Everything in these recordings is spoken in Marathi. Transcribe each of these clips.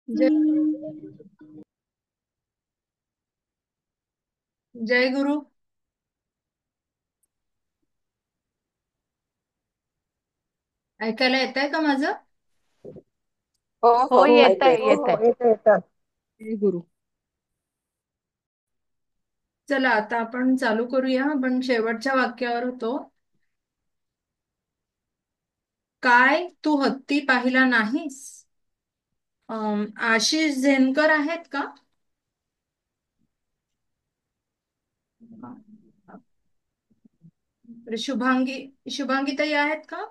जय जय गुरु. ऐकायला येत आहे का माझं? हो हो, हो ऐकू येतंय येते. येतंय. येतं येतं. जय गुरु. चला आता आपण चालू करूया. आपण शेवटच्या वाक्यावर होतो. काय तू हत्ती पाहिला नाहीस? आशिष झेनकर आहेत का? शुभांगी शुभांगी ताई आहेत का?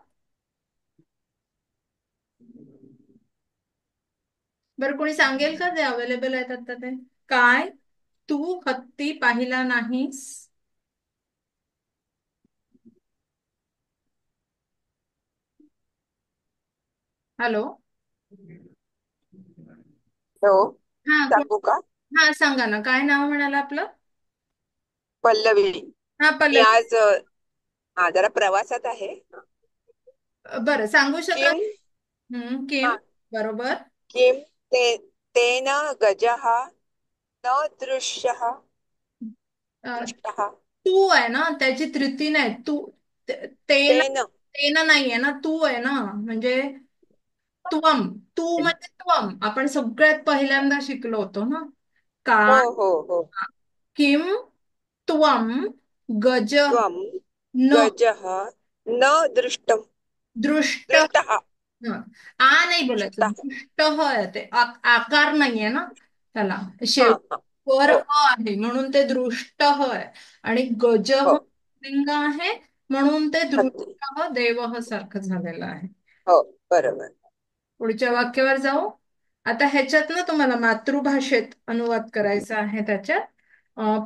बरं, कोणी सांगेल का जे अवेलेबल आहेत आता ते? काय तू हत्ती पाहिला नाहीस? हॅलो. हो, हा कोण? सांगू का? हा सांगा ना, काय नाव म्हणाला आपलं? पल्लवी. हा मी पल्लवी. आज जरा प्रवासात आहे. बरं, सांगू शकाल? Kim Kim. हा बरोबर. किम ते तेन गजः न दृश्यः अ, दृष्टः तू आहे ना, त्याची तृती नाही. तू ते ना, तेन. ते ना नाहीये ना, तू आहे ना. म्हणजे त्वम. तू म्हणजे त्वम, आपण सगळ्यात पहिल्यांदा शिकलो होतो ना. हो काय? हो हो. किम त्वम गज त्वं न गजः न दृष्टम दृष्ट. दृष्टः हं. आ नाही बोलायचं, दृष्टः. दृष्ट ह आहे ते. आकार नाहीये ना त्याला. हा शेवट हा. वर हो ह आहे म्हणून ते दृष्ट ह आहे. आणि गज हो. ह लिंग आहे म्हणून ते हत्ती. दृष्ट देवह सारखं झालेलं आहे. हो, बरोबर. पुढच्या वाक्यावर जाऊ. आता ह्याच्यात ना तुम्हाला मातृभाषेत अनुवाद करायचा आहे त्याच्यात.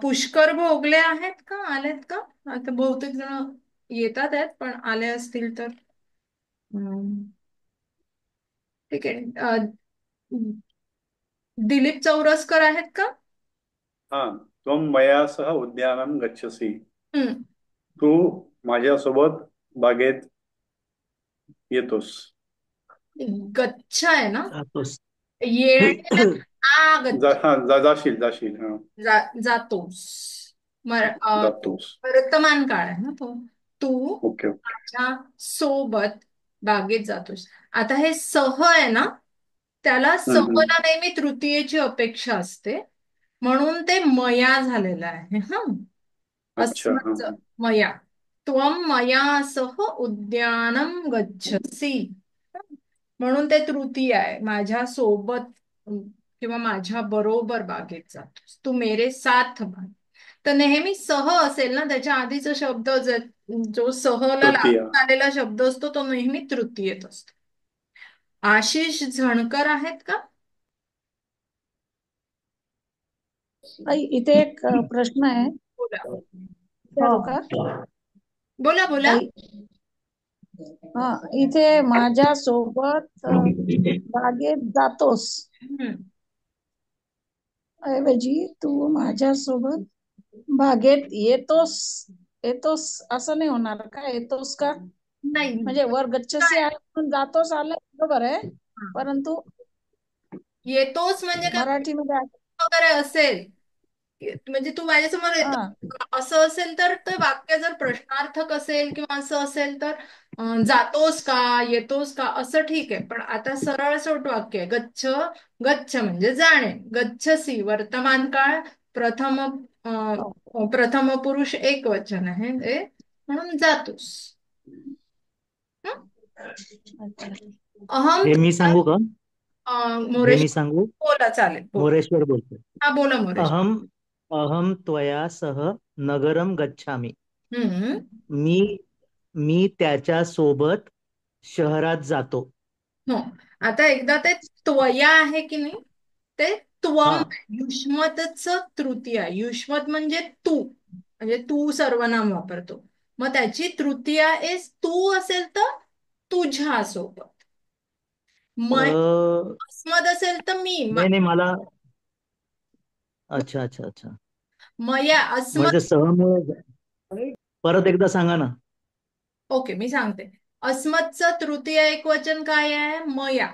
पुष्कर भोगले आहेत का? आलेत का? आता बहुतेक जण येतात आहेत, पण आले असतील तर ठीक आहे. दिलीप चौरसकर आहेत का? हा. त्वं मया सह उद्यानं गच्छसि. हम्म. तू माझ्यासोबत बागेत येतोस. गच्छ आहे ना. जातोस. येणे. आ गच्छ. जाशील जाशील. हा. जातोस. जातोस. वर्तमान काळ आहे ना तो. तू ओके ओके. माझ्या सोबत बागेत जातोस. आता हे सह आहे ना, त्याला हम्म. सहला नेहमी तृतीयेची अपेक्षा असते. म्हणून ते मया झालेलं आहे. हा. अच्छा. हा अस्मत् मया. त्वं मया सह उद्यानं गच्छसि. म्हणून ते तृतीय आहे. माझ्या सोबत किंवा माझ्या बरोबर बागेत जातोस. तू मेरे साथ बाग. तर नेहमी सह असेल ना, त्याच्या आधीचा शब्द जो सहला तृतीया. लागून आलेला शब्द असतो तो नेहमी तृतीयेत असतो. आशिष झणकर आहेत का? ताई, इथे एक प्रश्न आहे. बोला. विचारू का? बोला बोला. ताई, हा, इथे माझ्या सोबत बागेत जातोस हम्म. ऐवजी तू माझ्या सोबत बागेत येतोस. येतोस असं नाही होणार का? येतोस का नाही. म्हणजे वर गच्छसी आहे म्हणून जातोस आलं बरोबर आहे, परंतु येतोच म्हणजे काय? मराठीमध्ये वगैरे असेल, म्हणजे तू माझ्यासमोर हा येतो असं असेल तर ते वाक्य जर प्रश्नार्थक असेल किंवा असं असेल तर जातोस का, येतोस का, असं ठीक आहे. पण आता सरळ सोट वाक्य आहे. गच्छ. गच्छ म्हणजे जाणे. गच्छसी वर्तमान काळ. प्रथम प्रथम पुरुष एक वचन आहे ते, म्हणून जातोस. हं? अच्छा. अहम. हे मी सांगू का? हे मोरेश. मी सांगू. बोला, चालेल, बोल. मोरेश्वर बोलतो. हा बोला मोरेश. अहम अहम त्वया सह नगरम गच्छामि. हम्म. मी मी त्याच्या सोबत शहरात जातो. हो. आता एकदा ते त्वया आहे की नाही, ते हा. त्वम युष्मतच तृतीय आहे. युष्मत म्हणजे तू, म्हणजे तू सर्वनाम वापरतो. मग त्याची तृतीय एस तू असेल तर तुझ्या सोबत. मय अ, अस्मद असेल तर मी नाही नाही मला. अच्छा अच्छा अच्छा. मया अस्मद. म्हणजे सहमुळे. परत एकदा सांगा ना. ओके, मी सांगते. अस्मदचं तृतीय एकवचन काय आहे? मया.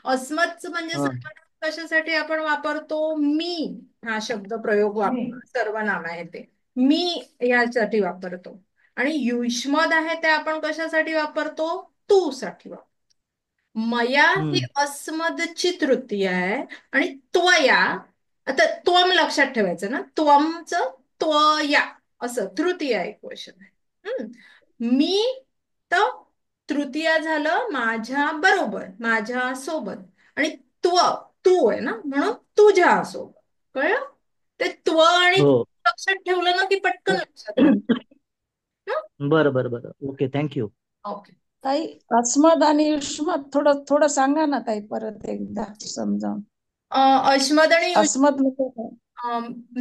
अस्मत्च म्हणजे हा सर्वनाम कशासाठी आपण वापरतो? मी हा शब्द प्रयोग सर्वनाम आहे ते मी यासाठी वापरतो. आणि युष्मद आहे ते आपण कशासाठी वापरतो? तू साठी वापरतो. मया ही हम्म अस्मदची तृतीय आहे. आणि त्वया, आता त्वम लक्षात ठेवायचं ना, त्वमचं त्वया असं तृतीय एक क्वेश्चन आहे. मी तर तृतीय झालं माझ्या बरोबर, माझ्या सोबत. आणि त्व तू आहे ना, म्हणून तुझ्या सोबत. कळलं? ते त्व आणि हो लक्षात ठेवलं ना की पटकन लक्षात राहत. बरं बरं बरं ओके थँक्यू. ओके. ताई अस्मद आणि युष्मद थोडं थोडं सांगा ना ताई, परत एकदा समजावून. अस्मद आणि अस्मद म्हणजे काय?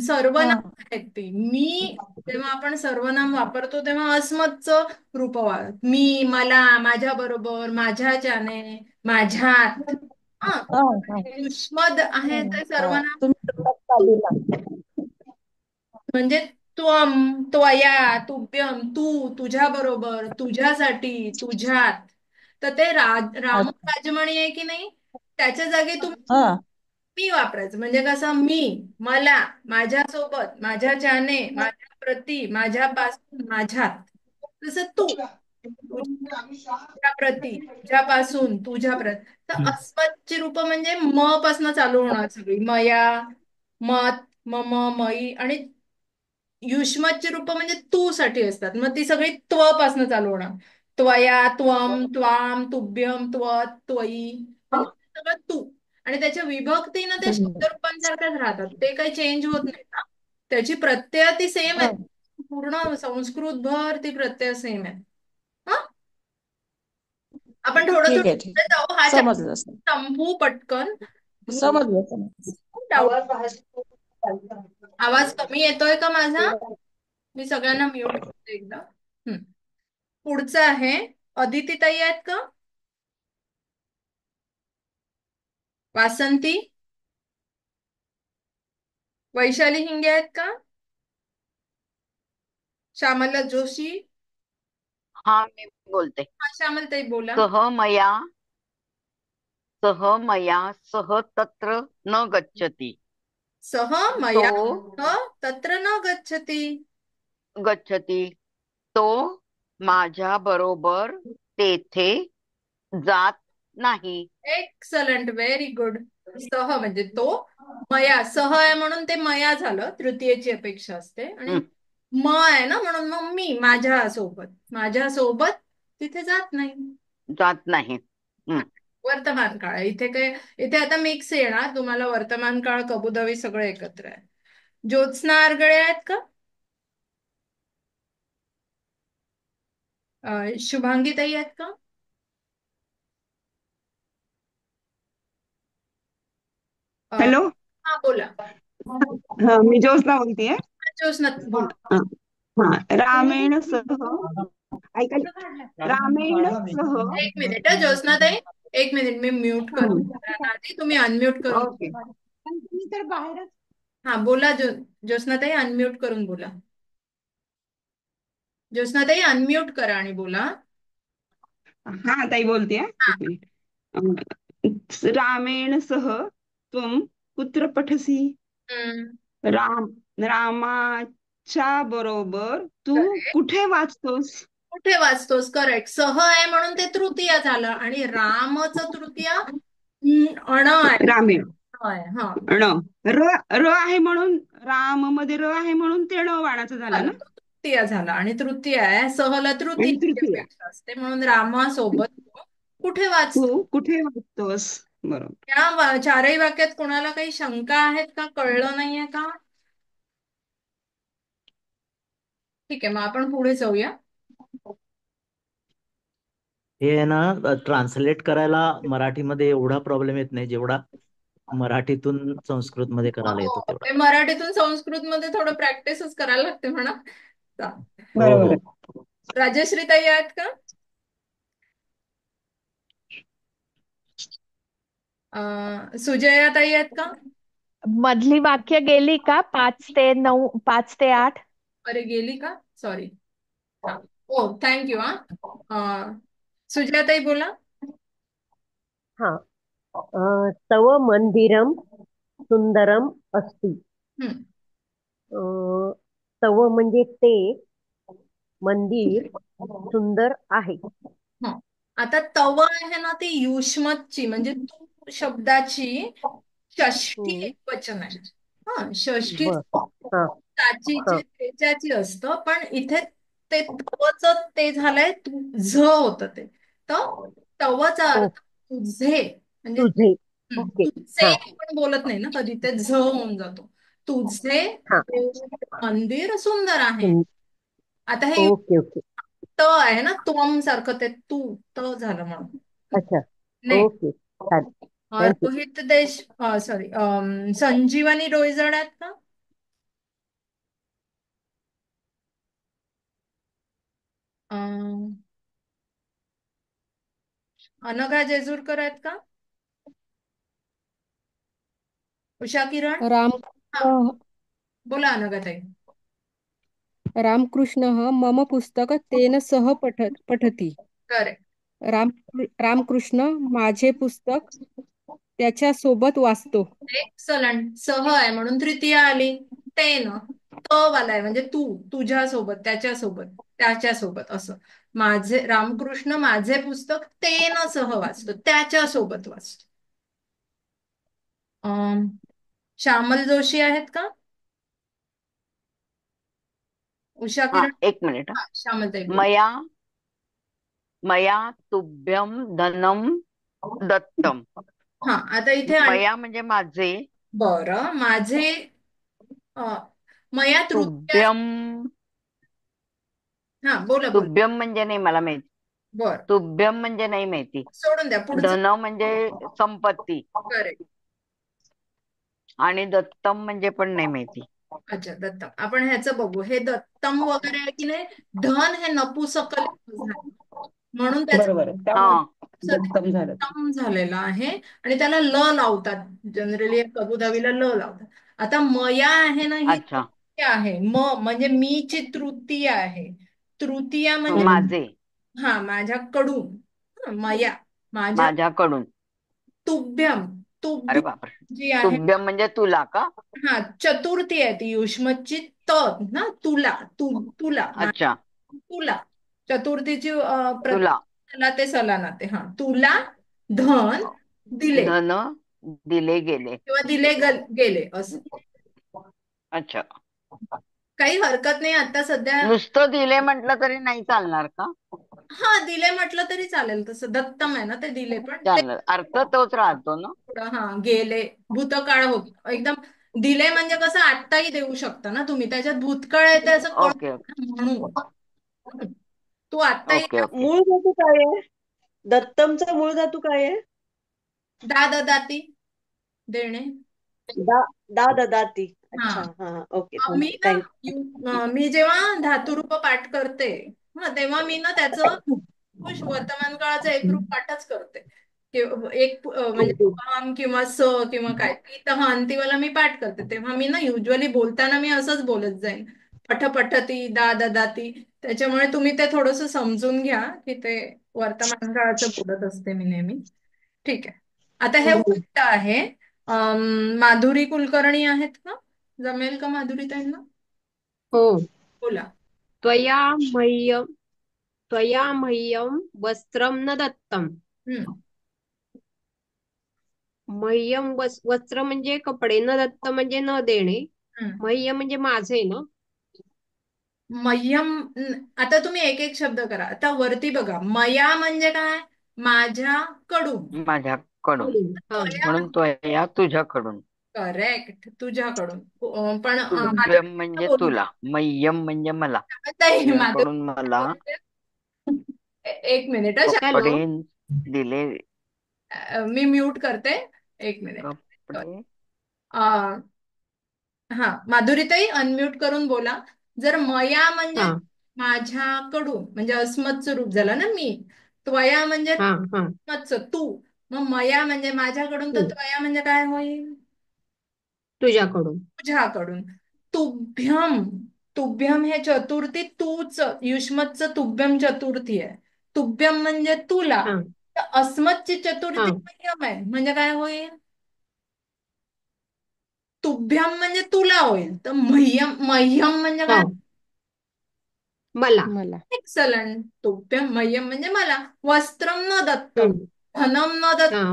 सर्वनाम हा आहेत ती. मी जेव्हा आपण सर्वनाम वापरतो तेव्हा अस्मदचं रूप मी, मला, माझ्या बरोबर, माझ्याच्याने, माझ्यात. हा. हा हा युष्मद आहे ते हा सर्वनाम तुम्ही तक्ता दिला. म्हणजे त्वम, त्वया, तुभ्यम, तू, तुझ्या बरोबर, तुझ्यासाठी, तुझ्यात. तर ते राम अच्छा. राजमणी आहे की नाही, त्याच्या जागी तुम्ही हा मी वापरायचं. म्हणजे कसं? मी, मला, माझ्यासोबत, माझ्याच्याने, माझ्या प्रती, माझ्यापासून, माझ्यात. तसं तू, तुझ्या प्रती, तुझ्यापासून, तुझ्यापर्यंत. तर अस्मतची रूप म्हणजे म पासून चालू होणार सगळी. मया, मत, मम, मई. आणि युष्मतची रूप म्हणजे तू साठी असतात, मग ती सगळी त्व पासून चालू होणार. त्वया, त्वम, त्वाम, तुभ्यम, त्वत, त्वयी. म्हणजे सगळं तू. आणि त्याच्या विभक्ती ना त्या शब्दरूपांसारख्याच राहतात, ते काही चेंज होत नाही ना. त्याची प्रत्यय ती सेम हा आहे. पूर्ण संस्कृत भर ती प्रत्यय सेम आहे. हा. आपण थोडं ठीक थोडं आहे ठीक पुढे आहे. जाऊ. हा समजलं संपू पटकन. समजलं समजलं. डाऊट. आवाज कमी येतोय का माझा? मी सगळ्यांना म्यूट करते एकदा. हम्म. पुढचं आहे, अदिती ताई आहेत का? वासंती, वैशाली हिंगे आहेत का? श्यामला जोशी. हा मी बोलते. हा, श्यामल ताई बोला. सह मया सह तत्र न गच्छति. सह तो मया तत्र न गच्छति. गच्छति. तो माझ्या बरोबर तेथे जात नाही. Excellent, very good. सह म्हणजे तो, मया सह आहे म्हणून ते मया झालं, तृतीयेची अपेक्षा असते. आणि हं, म आहे ना, म्हणून मग मी, माझ्यासोबत तिथे जात नाही. जात नाही. हं. वर्तमान काळ आहे. इथे आता मिक्स येणार तुम्हाला, वर्तमान काळ, कबुदवी सगळं एकत्र आहे. ज्योत्स्ना आरगळे आहेत का? शुभांगी ताई आहेत का? हॅलो. हा बोला. हा मी ज्योत्स्ना बोलतेय. ज्योत्स्ना बोला. हा हा. रामेण सह ऐका, रामेण सह. एक मिनिट ज्योत्स्ना ताई, एक मिनिट मी म्यूट करून आधी तुम्ही अनम्यूट करून. ओके. मी तर बाहेरच. हा बोला. ज्योत्स्ना ताई अनम्यूट करून बोला. ज्योत्स्ना ताई अनम्यूट करा आणि बोला. हा ताई बोलतेय, एक मिनिट. रामेण सह त्वं कुत्र पठसी. हम्म. राम रामाच्या बरोबर तू कुठे वाचतोस? कुठे वाचतोस? करेक्ट. सह आहे म्हणून ते तृतीय झालं. आणि रामचं तृतीय अण आहे. रामेण हा ण र र आहे म्हणून, राम मध्ये र आहे म्हणून ते ण वाणाचं झालं झालं, ना. तो तृतीय झाला. आणि तृतीय आहे, सहला आणि तृतीयची तृतीय अपेक्षा असते, म्हणून रामासोबत कुठे वाचतो. तू कुठे वाचतोस. बरोबर. या चारही वाक्यात कोणाला काही शंका आहेत का? कळलं नाहीये का? ठीक आहे, मग आपण पुढे जाऊया. हे आहे ना, ट्रान्सलेट करायला मराठीमध्ये एवढा प्रॉब्लेम येत नाही जेवढा मराठीतून संस्कृत मध्ये करायला येतो हो, तेवढा. ते मराठीतून संस्कृत मध्ये थोडं प्रॅक्टिसच करायला लागते म्हणा. हो बरोबर हो. आहे. राजश्री ताई आहेत का? सुजया ताई आहेत का? मधली वाक्य गेली का? 5 ते 9, 5 ते 8. अरे गेली का? सॉरी. हा. ओ थँक्यू. हा. सुजया ताई बोला. हा. तव मंदिरम सुंदरम अस्ति. हम्म. अ, तव म्हणजे ते मंदिर सुंदर आहे. हं. आता तव आहे ना ती युष्मतची म्हणजे तू शब्दाची षष्ठी हम्म, एकवचन आहे. हा, षष्ठी बर. हा त्याचीची हा त्याच्याची असतं, पण इथे ते तवच ते झालंय झ होतं ते. तर तवचा ओ अर्थ तुझे म्हणजे तुझे. ओके. तुझे हा आपण बोलत नाही ना कधी, ते झ होऊन जातो. तुझे हा मंदिर सुंदर आहे. सुं- आता हे ओके ओके. त आहे ना, त्वम सारखं ते तू त झालं म्हणून. अच्छा. नेक्स्ट ओके चालेल. थँक्यू. रोहित देश सॉरी संजीवनी डोईजड आहेत का? अं, अनघा जेजूरकर आहेत का? उषा किरण? हा, रामकृष्ण बोला अनघाताई. रामकृष्णः मम पुस्तक तेन सह पठति. करेक्ट. राम रामकृष्ण माझे पुस्तक त्याच्या सोबत वाचतो. एक्सलंट. सह आहे म्हणून तृतीय आली. ते न त वाला आहे म्हणजे तू, तुझ्या सोबत, त्याच्या सोबत, त्याच्या सोबत असं. माझे रामकृष्ण माझे पुस्तक ते न सह वाचतो, त्याच्या सोबत वाचतो. श्यामल जोशी आहेत का? उषा हा, किरण? एक मिनिट. हा, श्यामलताई बोल. मया मया तुभ्यम धनम दत्तम. हा, आता इथे मया म्हणजे माझे. बरं, माझे मया तृतीय. तुभ्यम हा, बोला बोला. तुभ्यम म्हणजे नाही मला माहिती. बर, तुभ्यम म्हणजे नाही माहिती. सोडून द्या पुढचं. धन म्हणजे संपत्ती करेक्ट. आणि दत्तम म्हणजे पण नाही माहिती. अच्छा, दत्तम. आपण ह्याचं बघू. हे दत्तम वगैरे आहे की नाही, धन हे नपुसकलिंग झालं म्हणून त्याचं बरोबर आहे, हा त्यामुळे दत्तम झालं ते. दत्तम झालेलं आहे आणि त्याला ल लावतात. जनरली कबुधाबीला ल लावतात. आता मया आहे ना, ही अच्छा. तृतीय आहे. म्हणजे मीची तृतीय आहे. तृतीय म्हणजे माझे, हा, माझ्याकडून. मया माझ्या. माझ्याकडून. तुभ्यम, अरे तुभ्यम बापरे. जी आहे, तुभ्यम म्हणजे तुला का? हा, चतुर्थी आहे ती युष्मतची. त ना, तुला, तुला अच्छा, तुला चतुर्थीची तुला प्रत्येक ते सलाना ते. हा, तुला धन दिले धन दिले गेले. किंवा दिले गेले असं. अच्छा. काही हरकत नाही आता सध्या. नुसतं दिले म्हटलं तरी नाही चालणार का? हा, दिले म्हटलं तरी चालेल. तसं दत्तम आहे ना, ते दिले, पण ते चालणार, अर्थ तोच राहतो ना. हा, गेले भूतकाळ होत एकदम. दिले म्हणजे कसं आत्ताही देऊ शकता ना तुम्ही, त्याच्यात भूतकाळ आहे ते असं कळत ओके ओके म्हणून. तू आत्ताही ओके ओके. मूळ धातू काय आहे? दत्तमचा मूळ धातू काय आहे? दाती देणे. दा दा ददाती. हा, अच्छा, हा ओके, मी थँक्यू ना थँक्यू. मी जेव्हा धातुरूप पाठ करते, तेव्हा मी ना त्याचं वर्तमान काळाचं एक रूप पाठच करते. एक म्हणजे हम किंवा स किंवा काय, इथं हा अंतिवाला मी पाठ करते. तेव्हा मी ना युजली बोलताना मी असंच बोलत जाईन, पठती दा ददाती. त्याच्यामुळे तुम्ही ते थोडस समजून घ्या की ते वर्तमान काळाचं बोलत असते मी नेहमी. ठीक आहे. आता हे उलट आहे. माधुरी कुलकर्णी आहेत का? जमेल का माधुरी त्यांना? हो. बोला. त्वया मह्यम त्वया मह्यम वस्त्रम न दत्तम. हम्म. मह्यम वस्त्र म्हणजे कपडे, न दत्त म्हणजे न देणे. हम्म. मह्यम म्हणजे माझे ना. मह्यम. आता तुम्ही एक एक शब्द करा. आता वरती बघा, मया म्हणजे काय? माझ्याकडून. माझ्याकडून, हा. म्हणून तो या तुझ्याकडून. करेक्ट, तुझ्याकडून. पण तुभ्यम म्हणजे तुला, मय्यम म्हणजे मला, तुझ्याकडून मला एक मिनिट, कपडे दिले. मी म्यूट करते. एक मिनिट. कपडे. हा, माधुरीताई अनम्यूट करून बोला. जर मया म्हणजे माझ्याकडून म्हणजे अस्मतचं रूप झालं ना मी. त्वया म्हणजे अस्मतचं तू. मग मया म्हणजे माझ्याकडून, तर त्वया म्हणजे काय होईल? तुझ्याकडून. तुझ्याकडून. तुभ्यम. तुभ्यम हे चतुर्थी, तूच युष्मतचं तुभ्यम चतुर्थी आहे. तुभ्यम म्हणजे तुला. तर अस्मतची चतुर्थी हा मह्यम आहे म्हणजे काय होईल? तुभ्यम म्हणजे तुला होईल, तर मह्यम मह्यम म्हणजे हा काय? मला. मला. एक्सलंट. तुभ्यम मह्यम म्हणजे मला. वस्त्रम न दत्तम, हम्म. धनम न दत्तम. हा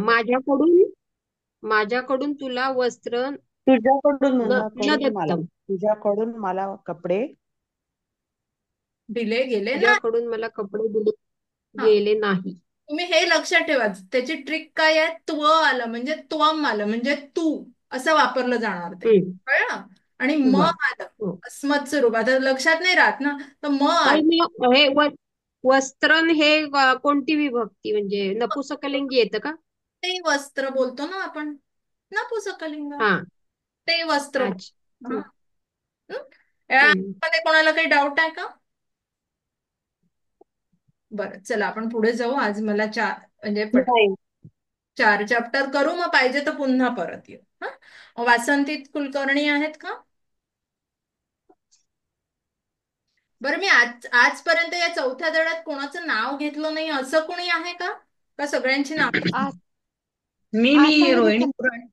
माझ्याकडून तुला वस्त्र तुझ्याकडून न न कडून मला, दत्तम. तुझ्याकडून मला कपडे दिले गेले ना. तुझ्याकडून मला कपडे दिले हा, गेले नाही. तुम्ही हे लक्षात ठेवा. त्याची ट्रिक काय आहे? त्व आलं म्हणजे त्वम आलं म्हणजे तू असं वापरलं जाणार ते. हम्म. कळलं? आणि म बर. आलं हो. अस्मतचं रूप. आता लक्षात नाही राहत ना, तर म आलं. आणि मग हे वस्त्रन हे कोणती विभक्ती म्हणजे नपुसकलिंगी येतं का? ते वस्त्र बोलतो ना आपण, नपुसकलिंग. हा ते वस्त्र अच्छा. हा. हम्म. हं? हम्म. यामध्ये कोणाला काही डाऊट आहे का? बरं, चला आपण पुढे जाऊ. आज मला म्हणजे नाही. 4 चॅप्टर करू, मग पाहिजे तर पुन्हा परत येऊ. हा, वासंती कुलकर्णी आहेत का? बरं, मी आजपर्यंत या चौथ्या धड्यात कोणाचं नाव घेतलं नाही असं कोणी आहे का? का सगळ्यांची नाव? मी रोहिणी पुराणे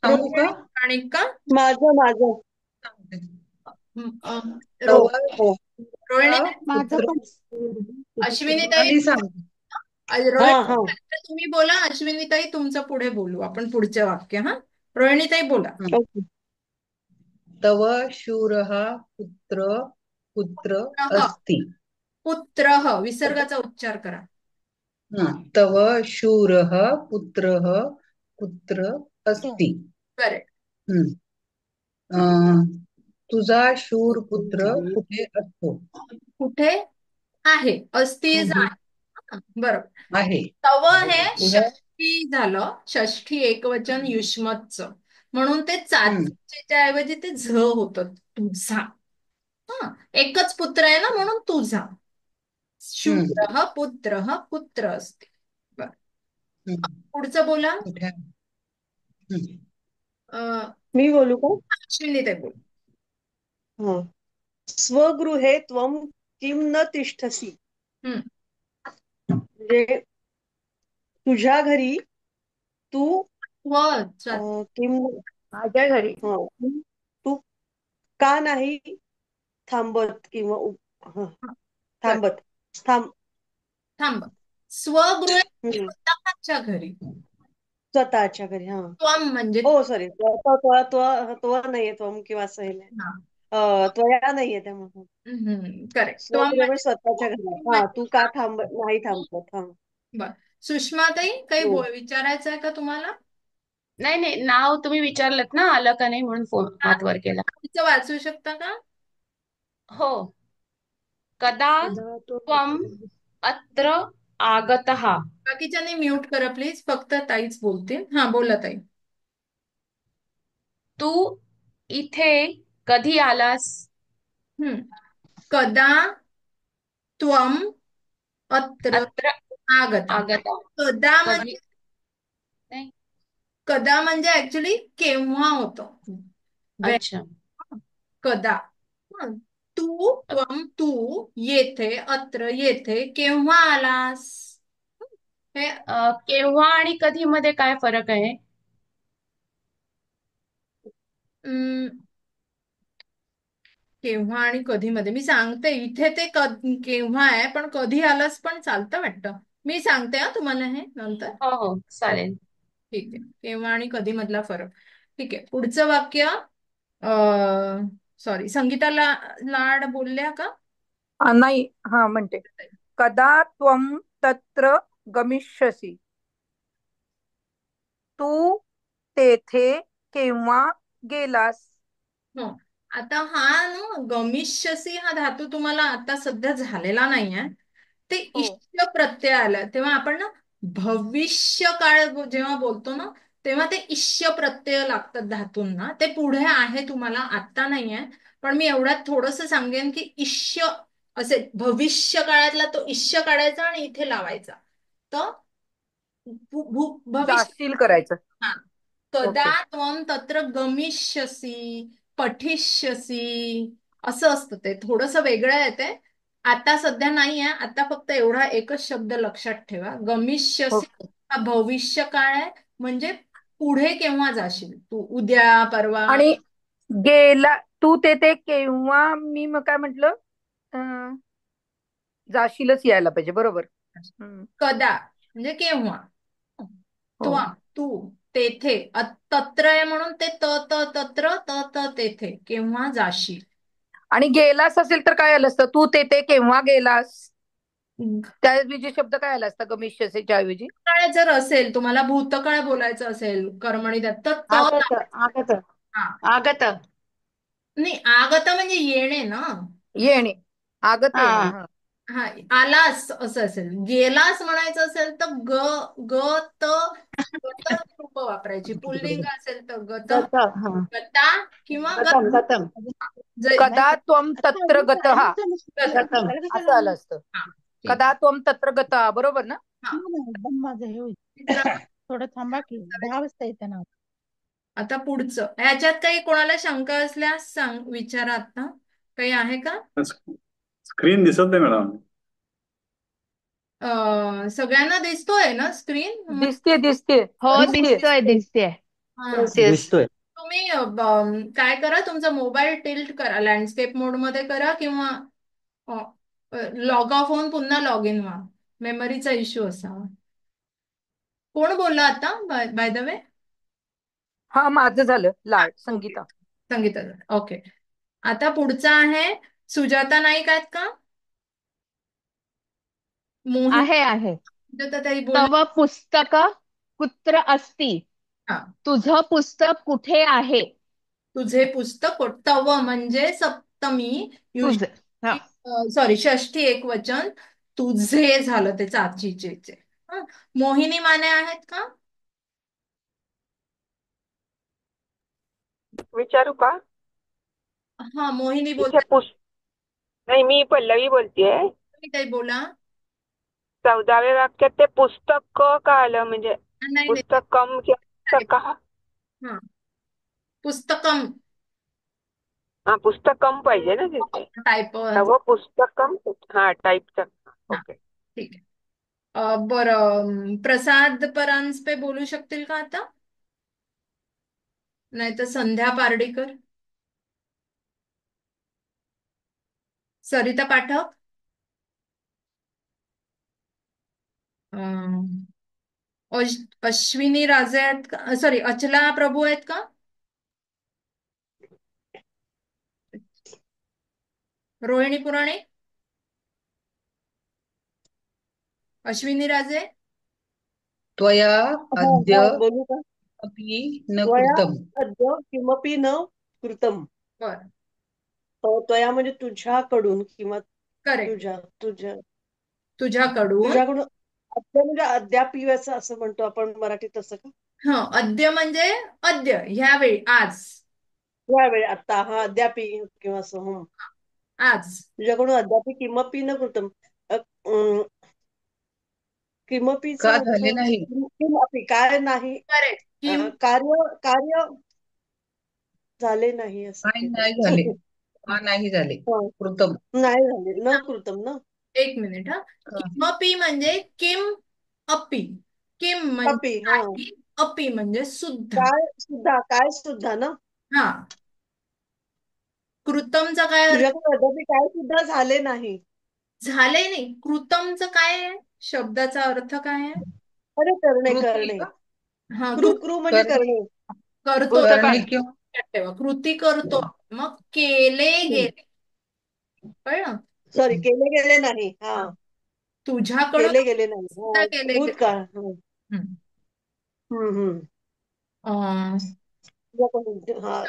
सांगू का? आणि का? माझं रो तवा हो रोहिणी, माझं पुत्र पण. अश्विनी ताई, मी सांगते. हा रोहिणी हा तुम्ही बोला. अश्विनी ताई तुमचं पुढे बोलू आपण पुढचे वाक्य. हा, रोहिणी ताई बोला. ओके. तव शूरः पुत्र पुत्र अस्ति. पुत्र विसर्गाचा उच्चार करा. तव शूरः पुत्रः पुत्र अस्ति. करेक्ट. हम्म. अं, तुझा शूर पुत्र कुठे असतो? कुठे आहे? अस्तीज आहे. बरोबर. आहे. तव हे तुझा षष्ठी झालं. षष्ठी एकवचन युष्मतचं, म्हणून ते चाचच्या ऐवजी ते झ होतं. तुझा. हा, एकच पुत्र आहे ना, म्हणून तुझा. शूर पुत्र पुत्र असते. बर, पुढचं बोला. कुठे आहे? हम्म. मी बोलू का? अश्विनी ताई बोल. हा. स्वगृहे त्वं किं न तिष्ठसि. म्हणजे तुझ्या घरी तू किं माझ्या घरी तू का नाही थांबत किंवा थांबत थांब. स्वगृह स्वतःच्या घरी. स्वतःच्या घरी. हा, त्वम म्हणजे हो सॉरी, तो नाहीये त्वम किंवा असं हे नाही. त्वया नाहीये त्यामुळे करेक्ट. त्वम स्वगृह स्वतःच्या घरी. हा, तू का नाही थांबत. हा. बर, सुषमाताई काही विचारायचं आहे का तुम्हाला? नाही नाही, नाव तुम्ही विचारलं ना, आलं का नाही म्हणून फोन हात वर केला. पुढचं वाचू शकता का? हो. कदा त्वम अत्र आगतः. बाकीच्याने म्यूट करा प्लीज, फक्त ताईच बोलतील. हा, बोला ताई. तू इथे कधी आलास? कदा त्वम अत्र आगता. कदा म्हणजे कदा म्हणजे ऍक्च्युली केव्हा होतं. अच्छा. कदा. तू त्वम तू येथे, अत्र येथे केव्हा आलास. हे केव्हा आणि कधी मध्ये काय फरक आहे? केव्हा आणि कधी मध्ये मी सांगते. इथे ते केव्हा आहे, पण कधी आलास पण चालतं वाटतं. मी सांगते हा तुम्हाला हे नंतर. हो हो चालेल. ठीक आहे, केव्हा आणि कधी मधला फरक. ठीक आहे, पुढचं वाक्य. सॉरी, संगीता लाड बोलल्या का? नाही, हा म्हणते. कदा त्वं तत्र गमिष्यसि. तू तेथे केव्हा गेलास. आता हा ना, गमिष्यसी हा धातू तुम्हाला आता सध्या झालेला नाहीये. ते इष्य प्रत्यय आलं तेव्हा आपण ना भविष्य काळ जेव्हा बोलतो ना, तेव्हा ते इष्य प्रत्यय लागतात धातूंना. ते पुढे आहे, तुम्हाला आता नाहीये. पण मी एवढ्यात थोडस सांगेन की इष्य असे भविष्य काळातला तो इष्य काढायचा आणि इथे लावायचा. तर भविष्य करायचं. हा, कदा त्वं तत्र गमिष्यसि, पठिष्यसि असं असतं. ते थोडस वेगळं आहे ते. आता सध्या नाही आहे. आता फक्त एवढा एकच शब्द लक्षात ठेवा. गमिष्यसी ओके हा भविष्य काळ आहे, म्हणजे पुढे केव्हा जाशील तू, उद्या परवा. आणि गेला तू तेथे केव्हा, मी मग काय म्हंटल, जाशीलच यायला पाहिजे, बरोबर. कदा म्हणजे केव्हा. हो. तू तेथे तत्र आहे म्हणून ते तत्र तेथे केव्हा जाशील. आणि गेलास असेल तर काय आलं असतं, तू तेथे केव्हा गेलास, त्याऐवजी शब्द काय आला असता गमिष्यसेच्या ऐवजी. काळ जर असेल, तुम्हाला भूतकाळ बोलायचं असेल कर्मणी त्यात, तर आगत आगत हा. आगत नाही, आगत म्हणजे येणे ना. येणे, आगत हा येणे. हा. हा, आलास असं असेल. गेलास म्हणायचं असेल तर गत रूप वापरायची. पुल्लिंग असेल तर गत हा गता किंवा गतम गतम कदा त्वम तत्र गतः गतम असं आलं असतं. कदा त्वम तत्र गतः, बरोबर ना. एकदम माझं हे होईल. थोडं थांबा की 10 वाजता येते ना. आता पुढचं, ह्याच्यात काही कोणाला शंका असल्यास विचारा. आता काही आहे का? स्क्रीन दिसत नाही मॅडम. सगळ्यांना दिसतोय ना स्क्रीन? दिसते दिसते हो, दिसते. दिसतोय. दिसतोय. तुम्ही काय करा, तुमचा मोबाईल टिल्ट करा, लँडस्केप मोड मध्ये करा, किंवा लॉग ऑफ होऊन पुन्हा लॉग इन व्हा. मेमरीचा इश्यू असावा. कोण बोलला आता बाय द वे? हा, माझं झालं. लाड संगीता. संगीता. ओके. आता पुढचा आहे सुजाता नाईक. आहेत का? आहे. सुजाताताई बोल. तव पुस्तक कुत्र अस्ति. तुझं पुस्तक कुठे आहे. तुझे पुस्तक. तव म्हणजे सप्तमी, तुझं. सॉरी षष्ठी एकवचन. तुझे झालं ते चाचीचे. मोहिनी माने आहेत का? विचारू का? हा, मोहिनी इथे बोलते. नाही, मी पल्लवी बोलतेय. ताई बोला. 14व्या वाक्यात ते पुस्तक का आलं, म्हणजे नाही, पुस्तकम पुस्तकः. पुस्तकम. हा, पुस्तकम पाहिजे ना तिथे. टाईप. पुस्तकम. हा, टाईपचा. ओके, ठीक आहे. बरं, प्रसाद परांजपे बोलू शकतील का आता? नाही तर संध्या पार्डीकर, सरिता पाठक, अश्विनी राजे आहेत का? सॉरी, अचला प्रभू आहेत का? रोहिणी पुराणे, अश्विनी राजे. त्वया अद्य बोलू का? अपि न त्वया कृतम. अद्य किमपि न कृतम. त्वया म्हणजे तुझ्याकडून किंवा तुझ्याकडून. तुझ्याकडून अद्य म्हणजे अद्याप असं म्हणतो आपण मराठीत, तसं का? अद्य म्हणजे अद्य, ह्यावेळी, आज. यावेळी, आता. हा, अद्यापी किंवा असं. आज. तुझ्याकडून अद्यापी किमपि न कृतम. किमपीचा का झाले नाही. किमपि काय नाही. कार्य झाले नाही असं. नाही झाले. नाही झाले. कृतम नाही झाले. न कृतम ना. एक मिनिट. किमपि म्हणजे किम अपि. किम म्हणजे काही, अपि म्हणजे सुद्धा. काय सुद्धा ना. हा. कृतमचा काय अर्थ? तुझ्याकडे काय सुद्धा झाले नाही. झाले नाही. कृतमचं काय आहे? शब्दाचा अर्थ काय आहे? अरे, करणे. हा, कृ म्हणजे करणे. करतो. कृती करतो. मग केले गेले. कळलं? सॉरी, केले गेले नाही. हा, तुझ्याकडून केले गेले नाही. भूतकाळ.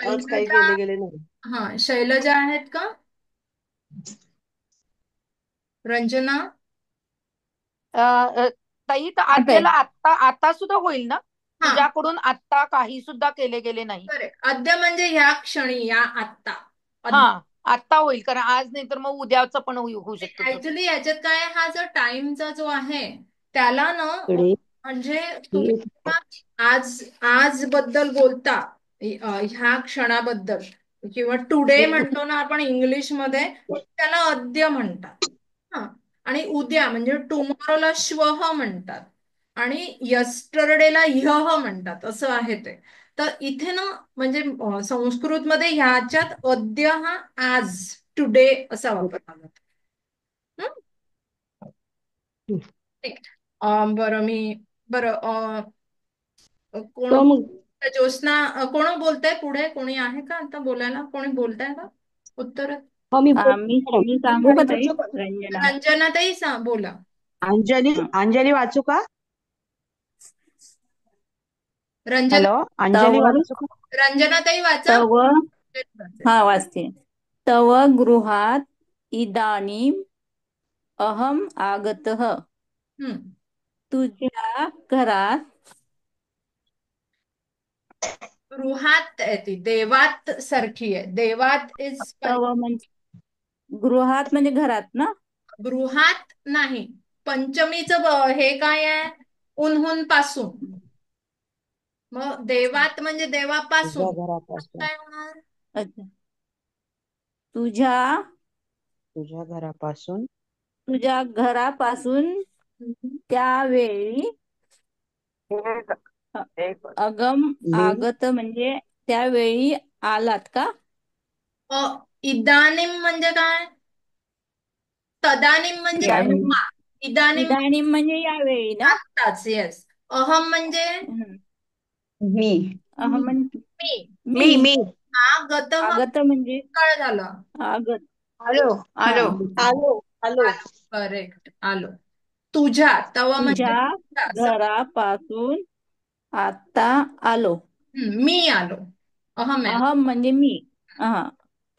आज काही केले गेले नाही. शैलजा आहेत का? रंजना. ताई, तर आद्याला आता सुद्धा होईल ना. तुझ्याकडून आता काही सुद्धा केले गेले नाही. अद्य म्हणजे ह्या क्षणी, या आत्ता. हा, आता होईल, कारण आज नाही तर मग उद्याचं पण होऊ शकतो. ऍक्च्युली याच्यात काय, हा जो टाइमचा जो आहे त्याला ना, म्हणजे तुम्ही आज बद्दल बोलता, ह्या क्षणाबद्दल, किंवा टुडे म्हणतो ना आपण इंग्लिश मध्ये, त्याला अद्य म्हणतात. हा. आणि उद्या म्हणजे टुमॉरोला श्वः म्हणतात आणि यस्टरडेला ह्यः म्हणतात, असं आहे ते. तर इथे ना म्हणजे संस्कृतमध्ये ह्याच्यात अद्य हा आज, टुडे असा वापरला जातो. हं? ठीक. बरं बरं कोण, तो मग ज्योत्स्ना, कोण बोलतंय पुढे? कोणी आहे का आता बोलायला? कोणी बोलताय का उत्तर? हो मी मी सांगू का ताई? रंजना. रंजनाताई बोला. अंजली वाचू का? रंजना, हॅलो, अंजली तव वाचू का? रंजनाताई वाचा. तव हा वाचते. तव गृहात इदानीम अहम आगतः. तुझ्या घरात गृहात आहे ती, देवात सारखी आहे. देवात इज तव म्हणजे गृहात म्हणजे घरात ना? गृहात नाही. पंचमीचं हे काय आहे? उन्हून पासून. मग देवात म्हणजे देवापासून काय होणार? अच्छा. तुझ्या घरापासून त्यावेळी अगम आगत म्हणजे त्यावेळी आलात का? इदानीम म्हणजे काय? तदानीम म्हणजे केव्हा? इदानीम म्हणजे यावेळी ना? आत्ताच. येस. अहम म्हणजे मी मी. आगत आगत म्हणजे काळ झालं. आगत. आलो. करेक्ट, आलो. तुझ्या तवा म्हणजे तुझ्या घरापासून आता आलो. मी आलो. अहम म्हणजे मी. हा.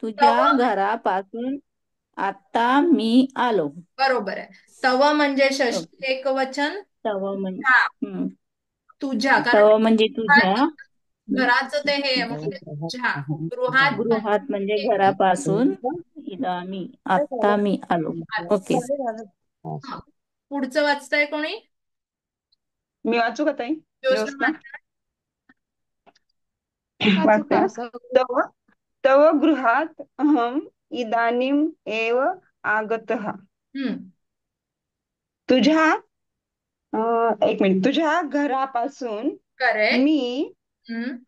तुझ्या घरापासून आता मी आलो. बरोबर आहे. तव म्हणजे षष्टी एकवचन. तव म्हणजे तुझ्या, तव म्हणजे तुझ्या घराचं ते हे म्हणजे तुझ्या गृहात म्हणजे घरापासून आता मी आलो. ओके. पुढचं वाचताय कोणी? मी वाचू का ताई? ज्योत्स्ना तव तव गृहात अहम इदानीम एव आगतः. तुझ्या एक मिनिट. तुझ्या घरापासून मी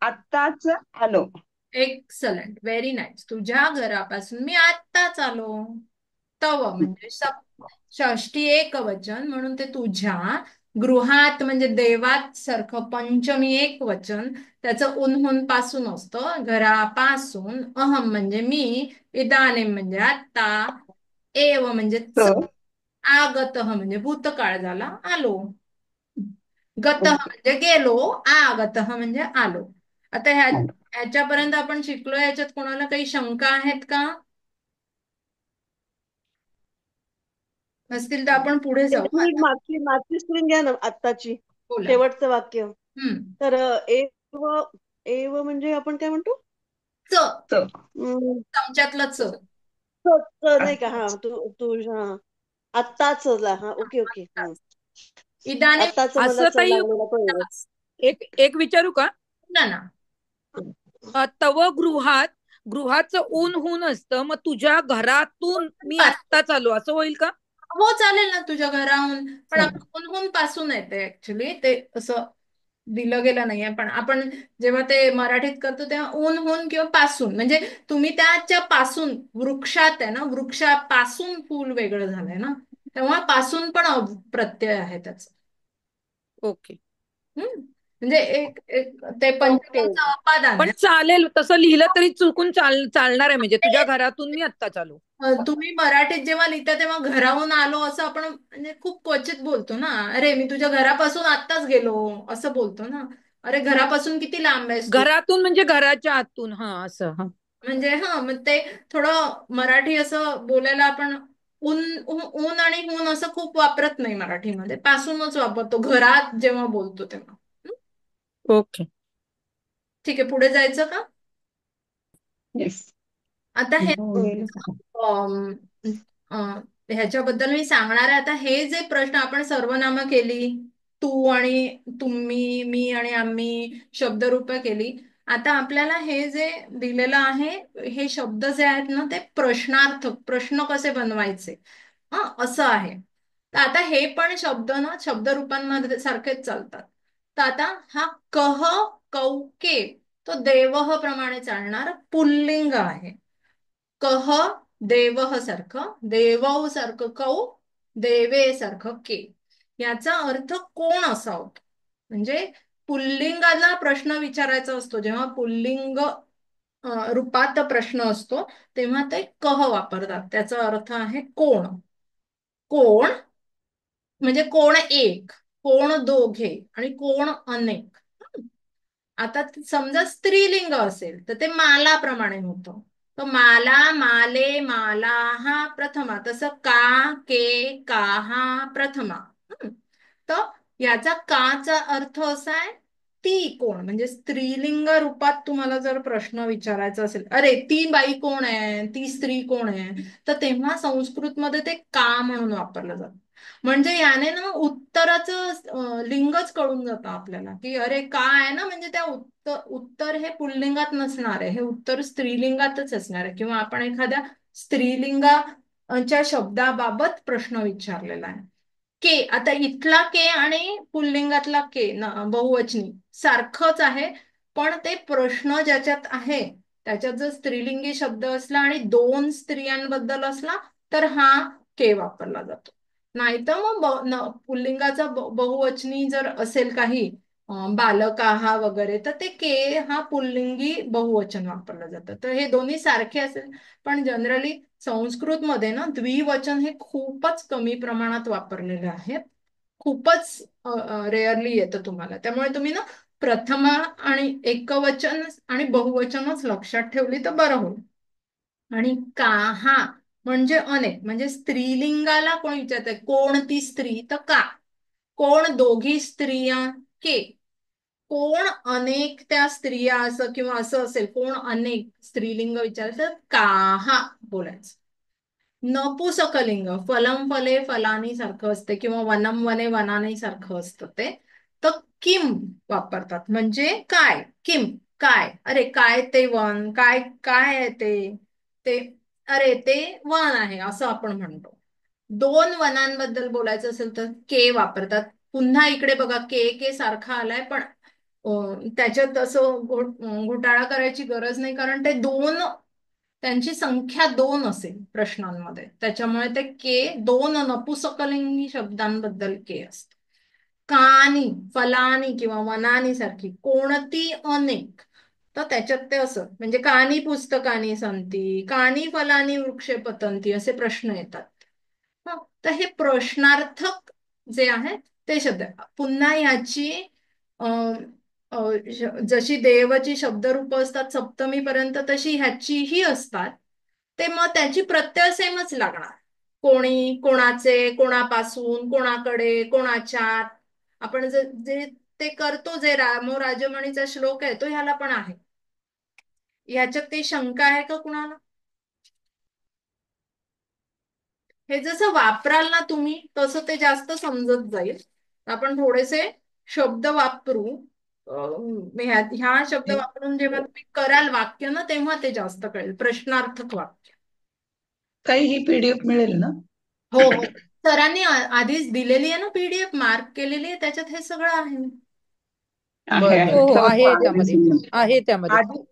आत्ताच आलो. Excellent, very nice. तुझ्या घरापासून मी आत्ताच आलो. तव म्हणजे षष्टी एकवचन म्हणून ते तुझ्या. गृहात म्हणजे देवात सारखं पंचमी एक वचन, त्याचं उन्हून पासून असतं. घरापासून. अहम म्हणजे मी. इदानीम म्हणजे आत्ता. एव म्हणजे आगतः म्हणजे भूतकाळ झाला, आलो. गतः म्हणजे गेलो. आगतः म्हणजे आलो. आता ह्याच्यापर्यंत आपण शिकलो. ह्याच्यात कोणाला काही शंका आहेत का? असतील तर आपण पुढे जाऊ. मागची स्क्रीन घ्या ना, आत्ताची शेवटचं वाक्य. तर एव म्हणजे आपण काय म्हणतो? चमच्यातलं च नाही का? हा तुझ्या आत्ताच. हा, ओके. आत्ताच मला असं ताई, लागलेला तो. एक विचारू का? ना. तव गृहाचं ऊन होऊन असतं, मग तुझ्या घरातून मी आत्ताच आलो असं होईल का? हो, चालेल ना. तुझ्या घराहून. पण उन्हून पासून येते ऍक्च्युली. ते असं दिलं गेलं नाहीये. पण आपण जेव्हा ते मराठीत करतो तेव्हा ऊनहून किंवा पासून म्हणजे तुम्ही त्याच्या पासून, वृक्षात आहे ना, वृक्षापासून फूल वेगळं झालंय ना, तेव्हा पासून पण प्रत्यय आहे त्याचा. ओके. म्हणजे एक ते पंचमीचं अपादान. पण चालेल, तसं लिहिलं तरी चुकून चालणार आहे. म्हणजे तुझ्या घरातून मी आत्ताच आलो. तुम्ही मराठीत जेव्हा लिहिता तेव्हा घराहून आलो असं आपण म्हणजे खूप क्वचित बोलतो ना. अरे मी तुझ्या घरापासून आत्ताच गेलो असं बोलतो ना. अरे घरापासून किती लांब आहेस तू? घरातून म्हणजे घराच्या आतून. असं. म्हणजे मग ते थोडं मराठी असं बोलायला आपण ऊन आणि हून असं खूप वापरत नाही मराठीमध्ये. पासूनच वापरतो घरात जेव्हा बोलतो तेव्हा. ओके, ठीक आहे. पुढे जायचं का? आता हे ह्याच्याबद्दल मी सांगणार आहे. आता हे जे प्रश्न आपण सर्वनामं केली, तू आणि तुम्ही, मी आणि आम्ही, शब्दरूप केली. आता आपल्याला हे जे दिलेलं आहे, हे शब्द जे आहेत ना, ते प्रश्नार्थक, प्रश्न कसे बनवायचे असं आहे. तर आता हे पण शब्द ना शब्दरूपांमध्ये सारखेच चालतात. तर आता हा कह कौके तो देवह प्रमाणे चालणार पुल्लिंग आहे. कह देवह सारखं, देवौ सारखं कौ, देवे सारखं के. याचा अर्थ कोण असावं. म्हणजे पुल्लिंगाला प्रश्न विचारायचा असतो, जेव्हा पुल्लिंग रूपात प्रश्न असतो तेव्हा ते कह वापरतात. त्याचा अर्थ आहे कोण. कोण म्हणजे कोण एक, कोण दोघे आणि कोण अनेक. आता समजा स्त्रीलिंग असेल तर ते माला प्रमाणे होतं. तर माला, माले, माला हा प्रथमा. तसं का, के, काहा प्रथमा. तर याचा काचा अर्थ असा आहे ती कोण. म्हणजे स्त्रीलिंग रूपात तुम्हाला जर प्रश्न विचारायचा असेल, अरे ती बाई कोण आहे, ती स्त्री कोण आहे, तर तेव्हा संस्कृतमध्ये ते का म्हणून वापरलं जातं. म्हणजे याने ना उत्तराचं लिंगच कळून जातं आपल्याला, की अरे का आहे ना, म्हणजे त्या उत्तर हे पुल्लिंगात नसणार आहे, हे उत्तर स्त्रीलिंगातच असणार आहे. किंवा आपण एखाद्या स्त्रीलिंगाच्या शब्दाबाबत प्रश्न विचारलेला आहे. के, आता इथला के आणि पुल्लिंगातला के बहुवचनी सारखंच आहे, पण ते प्रश्न ज्याच्यात आहे त्याच्यात जर स्त्रीलिंगी शब्द असला आणि 2 स्त्रियांबद्दल असला तर हा के वापरला जातो. नाहीतर मग पुल्लिंगाचा बहुवचनी जर असेल काही बालकाहा वगैरे, तर ते के हा पुल्लिंगी बहुवचन वापरलं जातं. तर हे दोन्ही सारखे असेल, पण जनरली संस्कृतमध्ये ना द्विवचन हे खूपच कमी प्रमाणात वापरलेले आहेत. खूपच रेअरली येतं तुम्हाला. त्यामुळे तुम्ही ना प्रथमा आणि एकवचन आणि बहुवचनच लक्षात ठेवली तर बरं होईल. आणि काहा म्हणजे अनेक. म्हणजे स्त्रीलिंगाला कोण विचारतंय कोणती स्त्री, तर का. कोण दोघी स्त्रिया, के. कोण अनेक त्या स्त्रिया असं किंवा असं असेल, कोण अनेक स्त्रीलिंग विचारायचं काहा बोलायचं. नपुसकलिंग फलम फले फलानी सारखं असते किंवा वनम वने वनानी सारखं असतं ते. तर किम वापरतात. म्हणजे काय, किम काय, अरे काय ते वन, काय काय आहे ते अरे ते वन आहे असं आपण म्हणतो. 2 वनांबद्दल बोलायचं असेल तर के वापरतात. पुन्हा इकडे बघा के के सारखा आलाय, पण त्याच्यात असं घोटाळा करायची गरज नाही, कारण ते 2 त्यांची संख्या 2 असेल प्रश्नांमध्ये, त्याच्यामुळे ते के 2 नपुसकलिंगी शब्दांबद्दल के असत. कानी फलानी किंवा वनानी सारखी कोणती अनेक, तर त्याच्यात ते असं म्हणजे कानी पुस्तकानी संती, कानी फलानी वृक्षे पतंती असे प्रश्न येतात. तर हे प्रश्नार्थक जे आहे ते शब्द. पुन्हा ह्याची जशी देवाची शब्दरूप असतात सप्तमी पर्यंत, तशी ह्याचीही असतात. ते मग त्याची प्रत्यय सेमच लागणार. कोणी, कोणाचे, कोणापासून, कोणाकडे, कोणाच्यात. आपण जे ते करतो, जे रामो राजमणीचा श्लोक आहे तो ह्याला पण आहे. ह्याच्यात काही शंका आहे का कुणाला? हे जसं वापराल ना तुम्ही तसं ते जास्त समजत जाईल. आपण थोडेसे शब्द वापरू. ह्या शब्द वापरून जेव्हा तुम्ही कराल वाक्य ना, तेव्हा ते जास्त कळेल. प्रश्नार्थक वाक्य. काही ही पीडीएफ मिळेल ना? हो हो, सरांनी आधीच दिलेली आहे ना पीडीएफ, मार्क केलेली आहे, त्याच्यात हे सगळं आहे. हो हो आहे त्यामध्ये, आहे त्यामध्ये.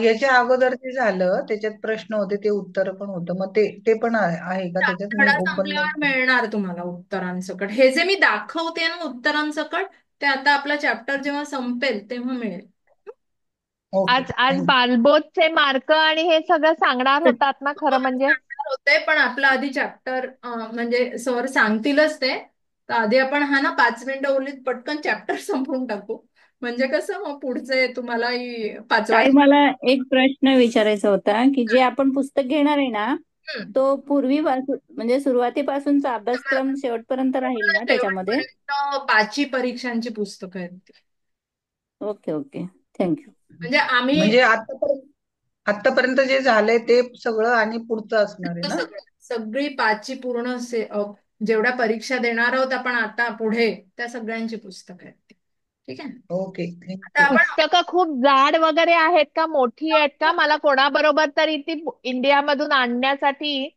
याच्या अगोदर ते झालं, त्याच्यात प्रश्न होते, ते उत्तर पण होतं. मग ते पण आहे का त्याच्यात? मी धडा ओपन संपल्यावर मिळणार तुम्हाला उत्तरांसकट. हे जे मी दाखवते ना उत्तरांसकट, ते आता आपला चॅप्टर जेव्हा संपेल तेव्हा मिळेल. आज बालबोधचे मार्क आणि हे सगळं सांगणार होतात ना खरं म्हणजे? होते, पण आपला आधी चॅप्टर म्हणजे सर सांगतीलच ते. तर आधी आपण हा ना 5 मिनिटं उरलीत पटकन चॅप्टर संपवून टाकू. म्हणजे कसं मग पुढचे तुम्हालाही 5 ताई, मला एक प्रश्न विचारायचा होता की जे आपण पुस्तक घेणार आहे ना, तो पूर्वीपासून म्हणजे सुरुवातीपासूनचा अभ्यासक्रम शेवटपर्यंत राहील ना त्याच्यामध्ये? 5 परीक्षांची पुस्तकं आहेत ती. Okay okay, thank you. म्हणजे आम्ही म्हणजे आतापर्यंत जे झालंय ते सगळं आणि पुढचं असणार आहे ना? सगळी 5ची पूर्ण जेवढ्या परीक्षा देणार आहोत आपण आता पुढे, त्या सगळ्यांची पुस्तकं आहेत. ठीक आहे. ओके. पुस्तकं खूप जाड वगैरे आहेत का, मोठी आहेत का? मला कोणाबरोबर तरी ती इंडियामधून आणण्यासाठी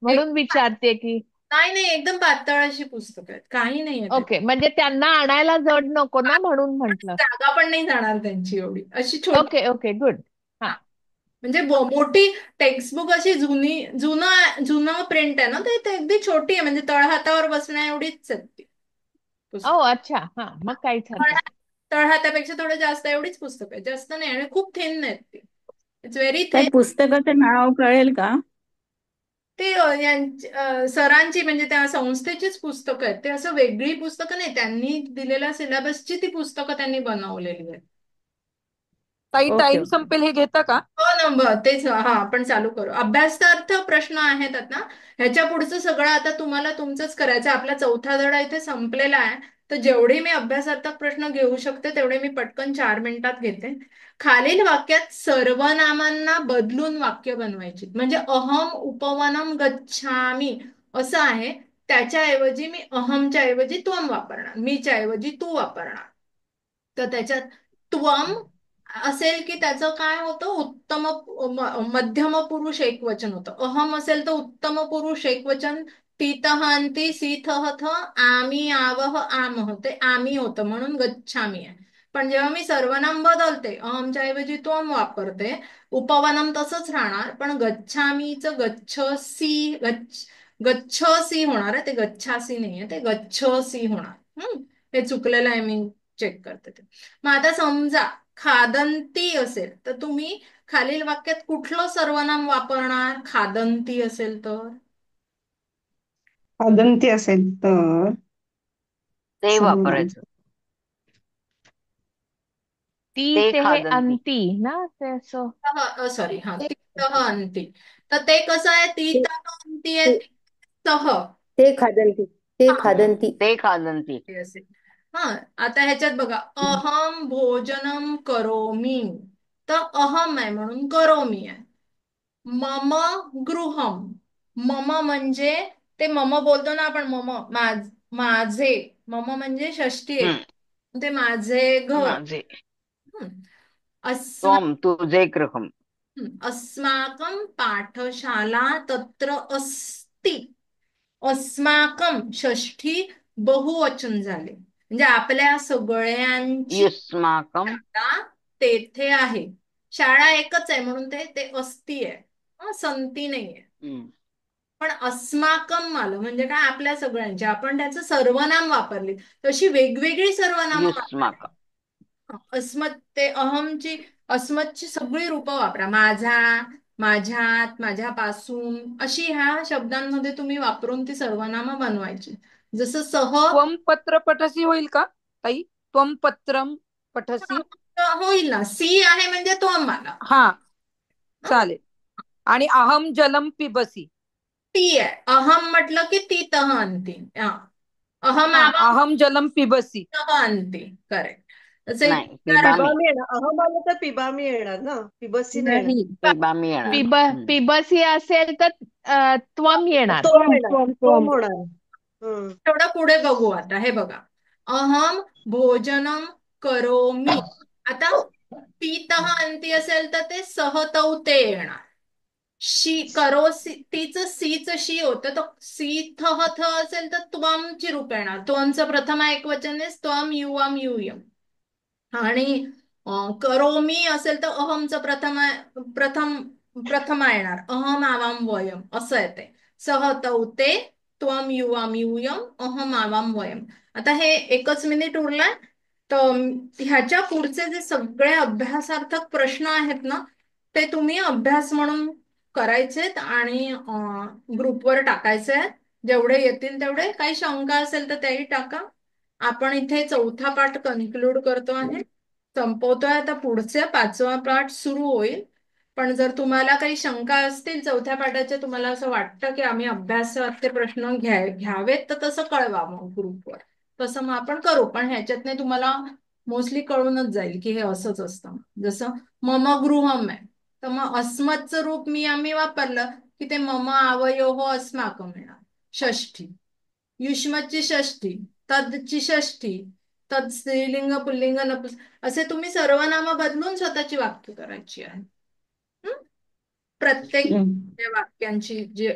म्हणून विचारते की. नाही नाही, एकदम पातळ अशी पुस्तकं आहेत, काही नाही आहे ओके, म्हणजे त्यांना आणायला जड नको ना, म्हणून आणि म्हंटल. जागा पण नाही जाणार त्यांची एवढी, अशी छोटी. Okay okay, good. हा, म्हणजे मोठी टेक्स्टबुक अशी जुनं प्रिंट आहे ना, ते अगदी छोटी आहे, म्हणजे तळहातावर बसण्या एवढीच आहे ती पुस्तक. ओ अच्छा, हा, मग काहीच हरकत नाही. तळहातापेक्षा थोडं जास्त एवढीच पुस्तक आहे, जास्त नाही, आणि खूप थिन आहेत ती. इट्स व्हेरी त्या थिन. पुस्तकाचं नाव कळेल का? ते सरांची, म्हणजे त्या संस्थेचीच पुस्तकं आहेत, ते असं वेगळी पुस्तकं नाही, त्यांनी दिलेल्या सिलेबसची ती पुस्तकं त्यांनी बनवलेली आहेत. ताई, ओके टाइम ओके. संपेल, हे घेता का? हो नंबर तेच, हा आपण चालू करू. अभ्यासार्थ प्रश्न आहेत आता, ह्याच्या पुढचं सगळं आता तुम्हाला तुमचंच करायचं. आपला चौथा धडा इथे संपलेला आहे, तर जेवढे मी अभ्यासार्थक प्रश्न घेऊ शकते तेवढे मी पटकन 4 मिनिटात घेते. खालील वाक्यात सर्वनामांना बदलून वाक्य बनवायची, म्हणजे अहम उपवनम गच्छामी असं आहे, त्याच्याऐवजी मी अहमच्या ऐवजी त्वम वापरणार, मीच्या ऐवजी तू वापरणार. तर त्याच्यात त्वम असेल की त्याचं काय होतं, उत्तम मध्यम पुरुष एकवचन होतं. अहम असेल तर उत्तम पुरुष एकवचन, तीतः अंती सीथः थ, आम्ही आवह आमह, ते आम्ही होतं म्हणून गच्छामी आहे. पण जेव्हा मी सर्वनाम बदलते, अहमच्या ऐवजी त्वम वापरते, उपवनम तसंच राहणार, पण गच्छामीचं गच्छसी होणार आहे, ते गच्छासी नाहीये, ते गच्छसी होणार. हे चुकलेलं आहे, मी चेक करते ते. मग आता समजा खादंती असेल तर तुम्ही खालील वाक्यात कुठलं सर्वनाम वापरणार, खादंती असेल तर? खादंती असेल तर ते सर्वनाम. वापरायचं. ती ते ते हे खादंती. अंती ना, ते असं. सॉरी, हा, तीतः अंती. तर ते कसं आहे, तीतः अंती आहे, ते तीतः. ते खादंती ते हा, खादंती ते खादंती. ते असेल. हा, आता ह्याच्यात बघा, अहम भोजनम करोमी, तर अहम आहे म्हणून करोमी आहे. मम गृहम, मम म्हणजे ते मम बोलतो ना आपण, मम माझे, मम म्हणजे षष्टी एक, ते माझे घर. माझे. हम्म. अस्मा त्वम तुझे गृहम. अस्माकं पाठशाला तत्र अस्ति. अस्माकं षष्ठी बहुवचन झाले, म्हणजे आपल्या सगळ्यांची युष्माकम. शाळा तेथे आहे. शाळा एकच आहे म्हणून ते अस्ति आहे, संती नाहीये. पण अस्माकम आलं म्हणजे काय, आपल्या सगळ्यांची, आपण त्याचं सर्वनाम वापरली, तशी वेगवेगळी सर्वनामं वापरली. युष्माकम. अस्मत्, ते अहमची अस्मतची सगळी रूपं वापरा, माझा, माझ्यात, माझ्यापासून, अशी ह्या शब्दांमध्ये तुम्ही वापरून ती सर्वनामं बनवायची. जसं त्वम पत्र पठसी होईल का ताई? त्वम पत्रम पठसी होईल ना, सी आहे म्हणजे तो आम्हाला. हा, चालेल. आणि अहम जलम पिबसी, ती आहे. अहम म्हटलं की ती तह अंती. अहम अहम जलम पिबसी, तह अंती, करेक्ट. तसे नाही, पिबामी. पिबामी येणार, अहम आलं तर पिबामी येणार ना, पिबसी नाही येणार. नाही, पिबामी येणार. पिबसी असेल तर त्वम येणार. त्वम होणार. थोडं पुढे बघू आता, हे बघा, अहम भोजनम करोमी, आता तीतः अंती असेल तर ते सहतौ ते येणार. शी करोसी, तीचं सीचं शी होतं, तर सीथः थ असेल तर त्वमची रूप येणार. त्वमचं प्रथम एकवचन आहे त्वम युवम यूयम. आणि करोमी असेल तर अहमचं प्रथमा येणार, अहम आवाम वयम असं येते. सहतौ ते, त्वम युवाम यूयम, अहम आवाम वयम. आता हे एकच मिनिट उरलाय, तर ह्याच्या पुढचे जे सगळे अभ्यासार्थक प्रश्न आहेत ना, ते तुम्ही अभ्यास म्हणून करायचेत आणि ग्रुपवर टाकायचे आहेत. जेवढे येतील तेवढे. काही शंका असेल तर त्याही टाका. आपण इथे चौथा पाठ कन्क्लूड करतो आहे, संपवतोय. आता पुढचे 5वा पाठ सुरू होईल. पण जर तुम्हाला काही शंका असतील चौथ्या पाठाचे, तुम्हाला असं वाटतं की आम्ही अभ्यासाचे प्रश्न घ्यावेत, तर तसं कळवा मग ग्रुपवर, तसं मग आपण करू. पण ह्याच्यातने तुम्हाला मोस्टली कळूनच जाईल की हे असंच असतं. जसं मम गृहम आहे, तर मग अस्मतचं रूप आम्ही वापरलं की ते मम आवयोः अस्माकम येणार, षष्ठी. युष्मतची षष्ठी, तदची षष्ठी, तद स्त्रीलिंग पुल्लिंग नपुंसक असे तुम्ही सर्वनाम बदलून स्वतःची वाक्य करायची आहे. प्रत्येक वाक्यांची जे